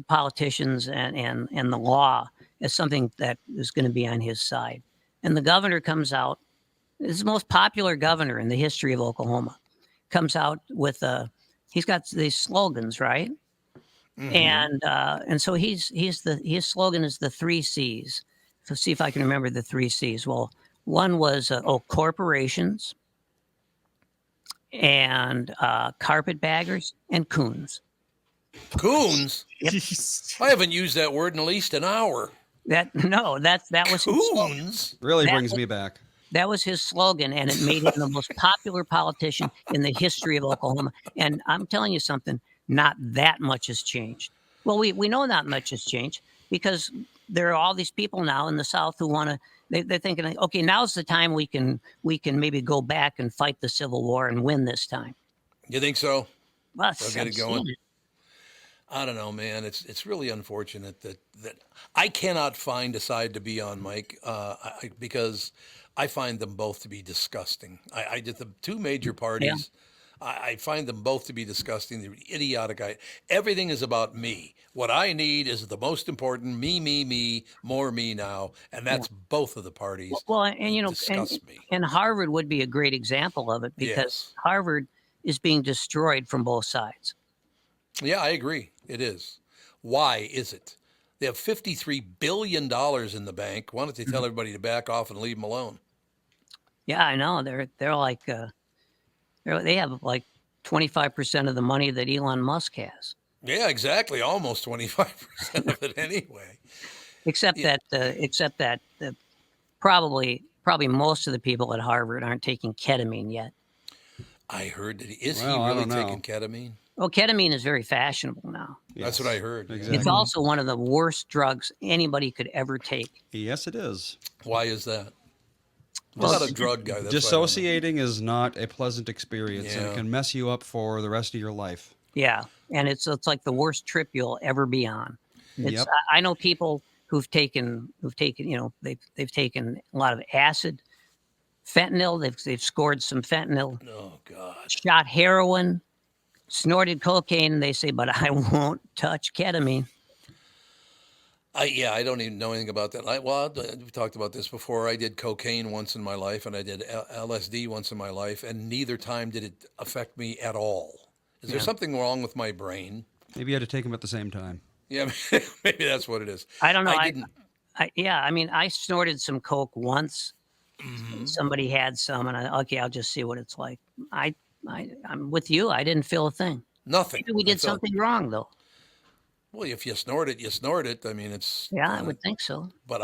politicians and the law as something that is going to be on his side. And the governor comes out. This is the most popular governor in the history of Oklahoma. Comes out with he's got these slogans, right? And so his slogan is the 3 C's. So see if I can remember the 3 C's. Well, one was corporations and carpetbaggers and coons. Coons? Yep. I haven't used that word in at least an hour. That was his slogan. Coons? Really brings me back. That was his slogan, and it made him the most popular politician in the history of Oklahoma. And I'm telling you something, not that much has changed. Well, we know not much has changed because there are all these people now in the South who want to. They're thinking, okay, now's the time we can maybe go back and fight the Civil War and win this time. You think so? Well, I'll get it going. I don't know, man. It's really unfortunate that I cannot find a side to be on, Mike, because I find them both to be disgusting. I did the two major parties. Yeah. I find them both to be disgusting. They're idiotic. Everything is about me. What I need is the most important. Me, more me now, and that's both of the parties. Well, and you know, and Harvard would be a great example of it because Harvard is being destroyed from both sides. Yeah, I agree. It is. Why is it? They have $53 billion in the bank. Why don't they tell everybody to back off and leave them alone? Yeah, I know. They're like they have like 25% of the money that Elon Musk has. Yeah, exactly. Almost 25% of it anyway. Except that probably most of the people at Harvard aren't taking ketamine yet. I heard that is he really taking ketamine? Oh, ketamine is very fashionable now. Yes. That's what I heard. Exactly. It's also one of the worst drugs anybody could ever take. Yes, it is. Why is that? I'm not a drug guy. That's dissociating is not a pleasant experience and it can mess you up for the rest of your life. Yeah, and it's like the worst trip you'll ever be on. I know people who've taken they've taken a lot of acid, fentanyl. They've scored some fentanyl. Oh God! Shot heroin, snorted cocaine, and they say, "But I won't touch ketamine." I don't even know anything about that. We've talked about this before. I did cocaine once in my life, and I did LSD once in my life, and neither time did it affect me at all. Is there something wrong with my brain? Maybe you had to take them at the same time. Yeah, maybe that's what it is. I don't know. I mean, I snorted some coke once. Mm-hmm. Somebody had some, and I'll just see what it's like. I'm with you. I didn't feel a thing. Nothing. Maybe we did something wrong, though. Well, if you snort it, you snort it. I mean, it's... Yeah, I would think so. But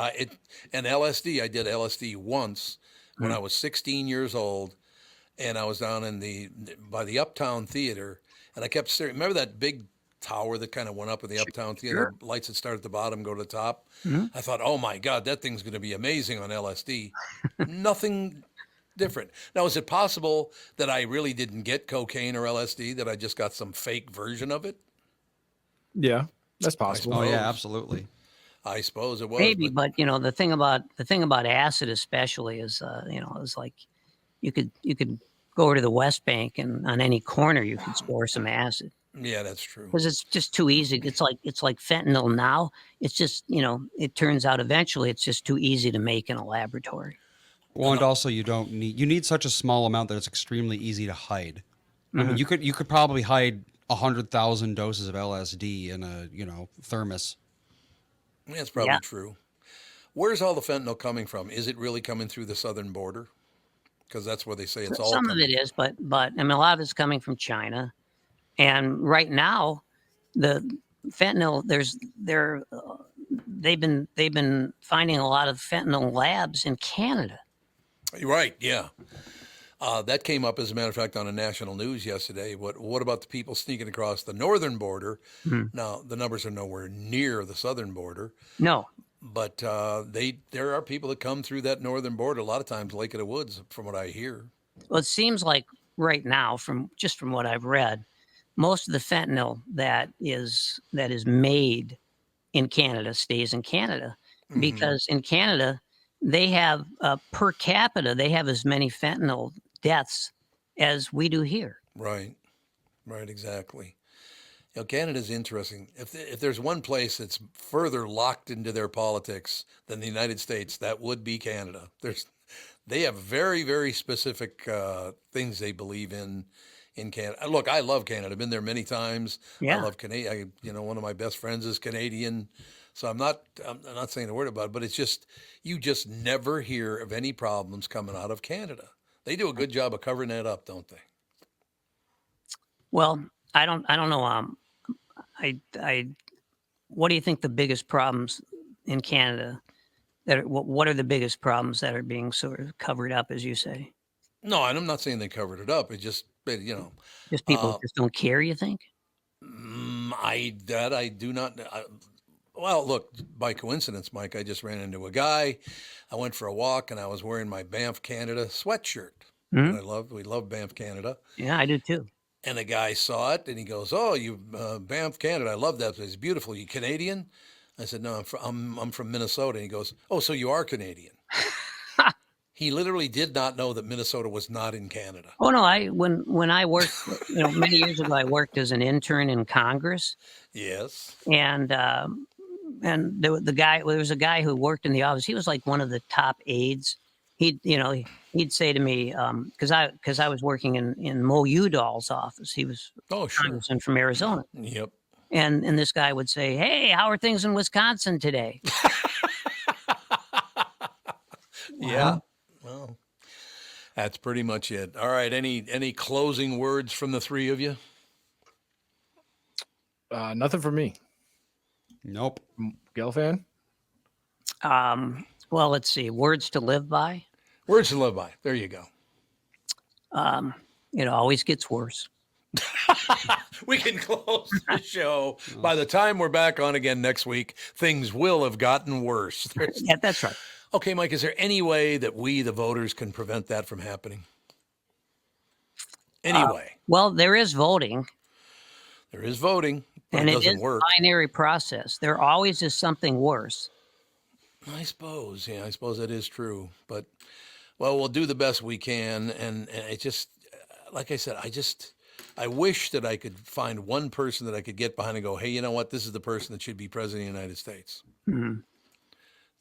and LSD, I did LSD once when I was 16 years old, and I was down by the Uptown Theater, and I kept staring. Remember that big tower that kind of went up in the Uptown Theater? Sure. Lights that start at the bottom, go to the top. Mm-hmm. I thought, oh my God, that thing's going to be amazing on LSD. Nothing different. Now, is it possible that I really didn't get cocaine or LSD, that I just got some fake version of it? Yeah, that's possible. Oh yeah, absolutely. I suppose it was. Maybe, but the thing about acid especially is it's like you could go over to the West Bank and on any corner you could score some acid. Yeah, that's true. Because it's just too easy. It's like fentanyl now. It's just it turns out eventually it's just too easy to make in a laboratory. Well, and also you need such a small amount that it's extremely easy to hide. Mm-hmm. I mean, you could probably hide 100,000 doses of LSD in a thermos. That's probably true. Where's all the fentanyl coming from? Is it really coming through the southern border? Because that's where they say it's all. Some of it is, but I mean, a lot of it's coming from China, and right now, the fentanyl they've been finding a lot of fentanyl labs in Canada. Right. Yeah. That came up, as a matter of fact, on the national news yesterday. What about the people sneaking across the northern border? Mm-hmm. Now, the numbers are nowhere near the southern border. No. But there are people that come through that northern border, a lot of times Lake of the Woods, from what I hear. Well, it seems like right now, from what I've read, most of the fentanyl that is made in Canada stays in Canada. Mm-hmm. Because in Canada, they have per capita, they have as many fentanyl deaths as we do here. Right. Right. Exactly. Canada's interesting. If there's one place that's further locked into their politics than the United States, that would be Canada. They have very, very specific things they believe in Canada. Look, I love Canada. I've been there many times. I Yeah. love Canada. One of my best friends is Canadian, so I'm not saying a word about it. But it's just you just never hear of any problems coming out of Canada. They do a good job of covering that up, don't they? Well, I don't know. I what do you think the biggest problems in Canada what are the biggest problems that are being sort of covered up, as you say? No, and I'm not saying they covered it up. It just, Just people uh, just don't care, you think? I do not. Well, look, by coincidence, Mike, I just ran into a guy. I went for a walk and I was wearing my Banff Canada sweatshirt. Hmm. And we love Banff Canada. Yeah, I do too. And the guy saw it and he goes, "Oh, you Banff Canada, I love that place. It's beautiful. You Canadian?" I said, "No, I'm from Minnesota." And he goes, "Oh, so you are Canadian?" He literally did not know that Minnesota was not in Canada. Oh no, when I worked, many years ago, I worked as an intern in Congress, Yes. and there was a guy who worked in the office. He was like one of the top aides. He'd say to me, because I was working in Mo Udall's office. He was Oh, sure. congressman from Arizona, Yep. and this guy would say, "Hey, how are things in Wisconsin today?" Yeah. Well, that's pretty much it. All right. Any closing words from the three of you? Nothing for me. Nope. Gelfand? Well, let's see. Words to live by. Words to live by. There you go. It always gets worse. We can close the show. By the time we're back on again next week, things will have gotten worse. Yeah, that's right. Okay, Mike, is there any way that we, the voters, can prevent that from happening? Anyway, Well, there is voting, there is voting, but and it it doesn't is work. a binary process. There always is something worse. I suppose. Yeah, I suppose that is true. But, well, we'll do the best we can. And it just, like I said, I wish that I could find one person that I could get behind and go, hey, you know what? This is the person that should be president of the United States. Mhm.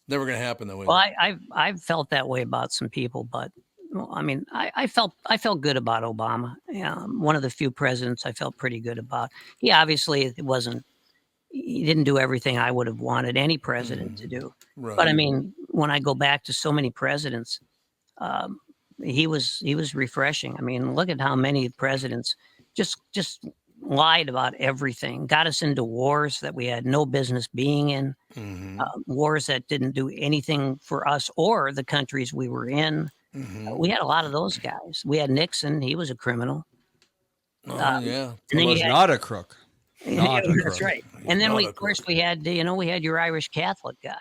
Never going to happen that way. Well, I've felt that way about some people, but well, I mean, I felt good about Obama. One of the few presidents I felt pretty good about. He obviously he didn't do everything I would have wanted any president to do. Right. But I mean, when I go back to so many presidents, he was refreshing. I mean, look at how many presidents just lied about everything, got us into wars that we had no business being in, wars that didn't do anything for us or the countries we were in. We had a lot of those guys. We had Nixon; he was a criminal. Oh, yeah. And then He you was had, not a crook. Not a that's crook. right. And then not a of course, crook. we had your Irish Catholic guy.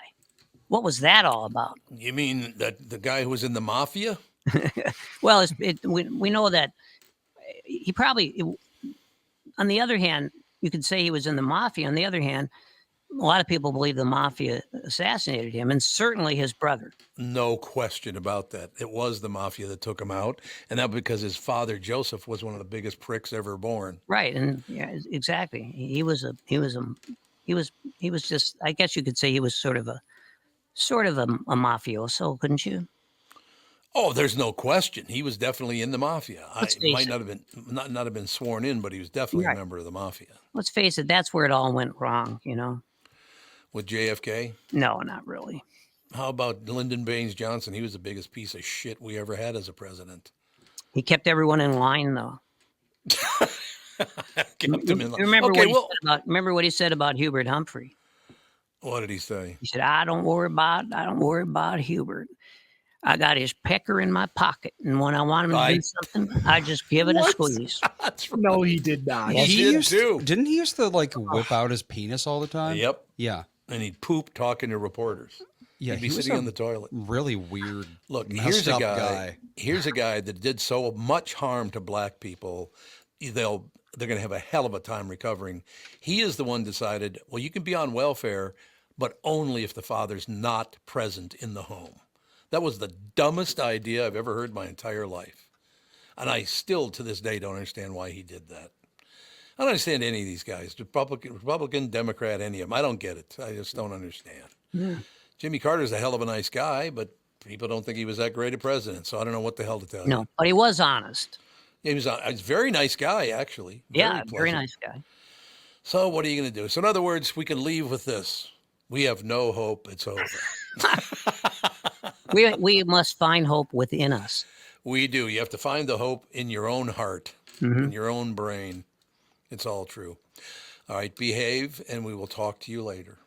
What was that all about? You mean that the guy who was in the mafia? Well, we know that he probably. On the other hand, you could say he was in the mafia. On the other hand, a lot of people believe the mafia assassinated him, and certainly his brother. No question about that. It was the mafia that took him out, and that because his father Joseph was one of the biggest pricks ever born. Right, and yeah, exactly. He was just. I guess you could say he was sort of a mafioso, couldn't you? Oh, there's no question. He was definitely in the mafia. Let's He might face it. not have been not have been sworn in, but he was definitely Right. a member of the mafia. Let's face it. That's where it all went wrong. With JFK, No, not really. how about Lyndon Baines Johnson? He was the biggest piece of shit we ever had as a president. He kept everyone in line, though. Kept him in line. Remember Okay, what he said about Hubert Humphrey? what did he say? He said, I don't worry about Hubert. I got his pecker in my pocket, and when I want him to do something, I just give it a squeeze." That's right. No, he did not. Yes, He did used too. Didn't he used to like whip out his penis all the time? Yep. Yeah. And he'd poop talking to reporters. Yeah. He'd be He was sitting a on the toilet. really weird. Look, messed here's a up guy. Here's a guy that did so much harm to black people. They're going to have a hell of a time recovering. He is the one decided, well, you can be on welfare, but only if the father's not present in the home. That was the dumbest idea I've ever heard in my entire life. And I still, to this day, don't understand why he did that. I don't understand any of these guys, Republican, Democrat, any of them. I don't get it. I just don't understand. Yeah. Jimmy Carter's a hell of a nice guy, but people don't think he was that great a president. So I don't know what the hell to tell you. No, but he was honest. He was a very nice guy, actually. Yeah, very pleasant. nice guy. So what are you going to do? So in other words, we can leave with this. We have no hope. It's over. We must find hope within us. We do. You have to find the hope in your own heart, in your own brain. It's all true. All right, behave, and we will talk to you later.